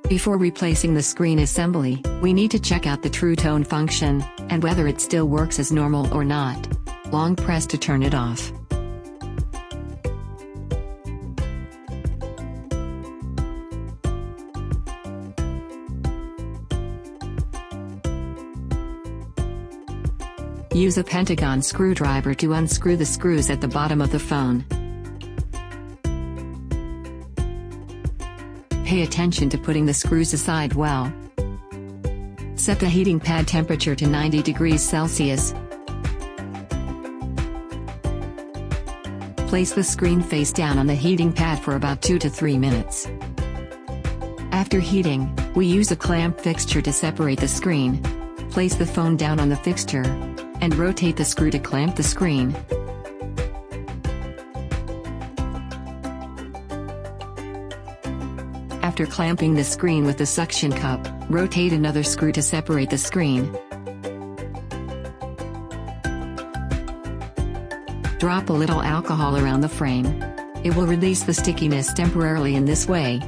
Before replacing the screen assembly, we need to check out the True Tone function, and whether it still works as normal or not. Long press to turn it off. Use a pentagon screwdriver to unscrew the screws at the bottom of the phone. Pay attention to putting the screws aside well. Set the heating pad temperature to 90 degrees Celsius. Place the screen face down on the heating pad for about 2 to 3 minutes. After heating, we use a clamp fixture to separate the screen. Place the phone down on the fixture, and rotate the screw to clamp the screen. After clamping the screen with the suction cup, rotate another screw to separate the screen. Drop a little alcohol around the frame. It will release the stickiness temporarily in this way.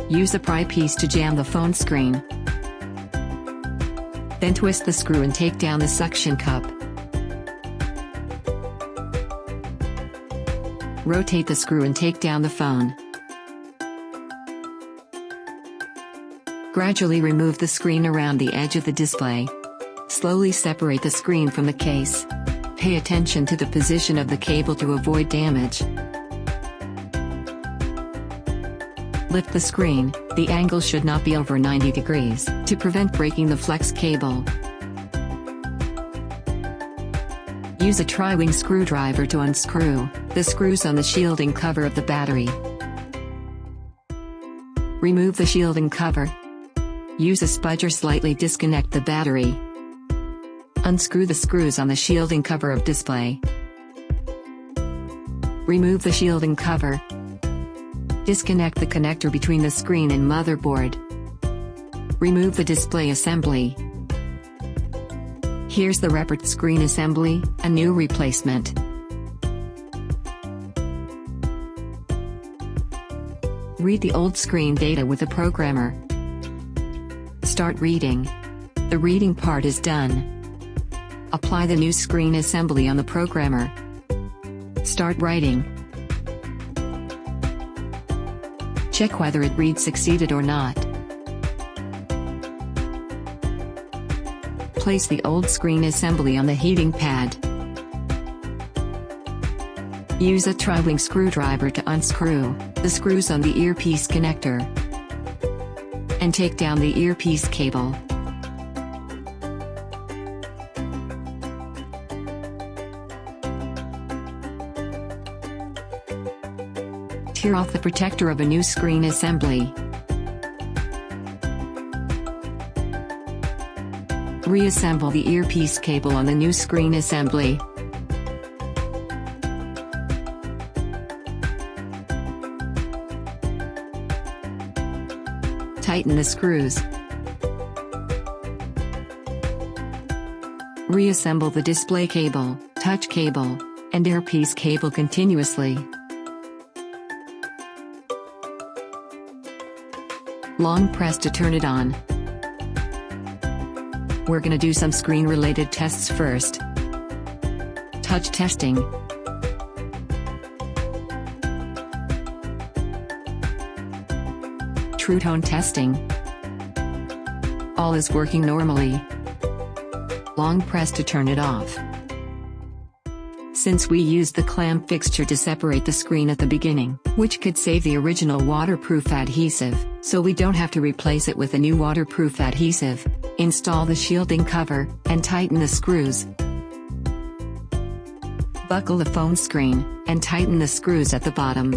Use a pry piece to jam the phone screen. Then twist the screw and take down the suction cup. Rotate the screw and take down the phone. Gradually remove the screen around the edge of the display. Slowly separate the screen from the case. Pay attention to the position of the cable to avoid damage. Lift the screen. The angle should not be over 90 degrees, to prevent breaking the flex cable. Use a tri-wing screwdriver to unscrew the screws on the shielding cover of the battery. Remove the shielding cover. Use a spudger slightly disconnect the battery. Unscrew the screws on the shielding cover of display. Remove the shielding cover. Disconnect the connector between the screen and motherboard. Remove the display assembly. Here's the REPART screen assembly, a new replacement. Read the old screen data with the programmer. Start reading. The reading part is done. Apply the new screen assembly on the programmer. Start writing. Check whether it reads succeeded or not. Place the old screen assembly on the heating pad. Use a tri-wing screwdriver to unscrew the screws on the earpiece connector. And take down the earpiece cable. Tear off the protector of a new screen assembly. Reassemble the earpiece cable on the new screen assembly. Tighten the screws. Reassemble the display cable, touch cable, and earpiece cable continuously. Long press to turn it on. We're gonna do some screen-related tests first. Touch testing. True Tone testing. All is working normally. Long press to turn it off. Since we used the clamp fixture to separate the screen at the beginning, which could save the original waterproof adhesive, so we don't have to replace it with a new waterproof adhesive, install the shielding cover, and tighten the screws. Buckle the phone screen, and tighten the screws at the bottom.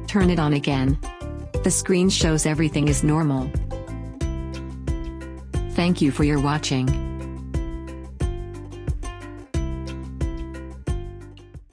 Turn it on again. The screen shows everything is normal. Thank you for your watching.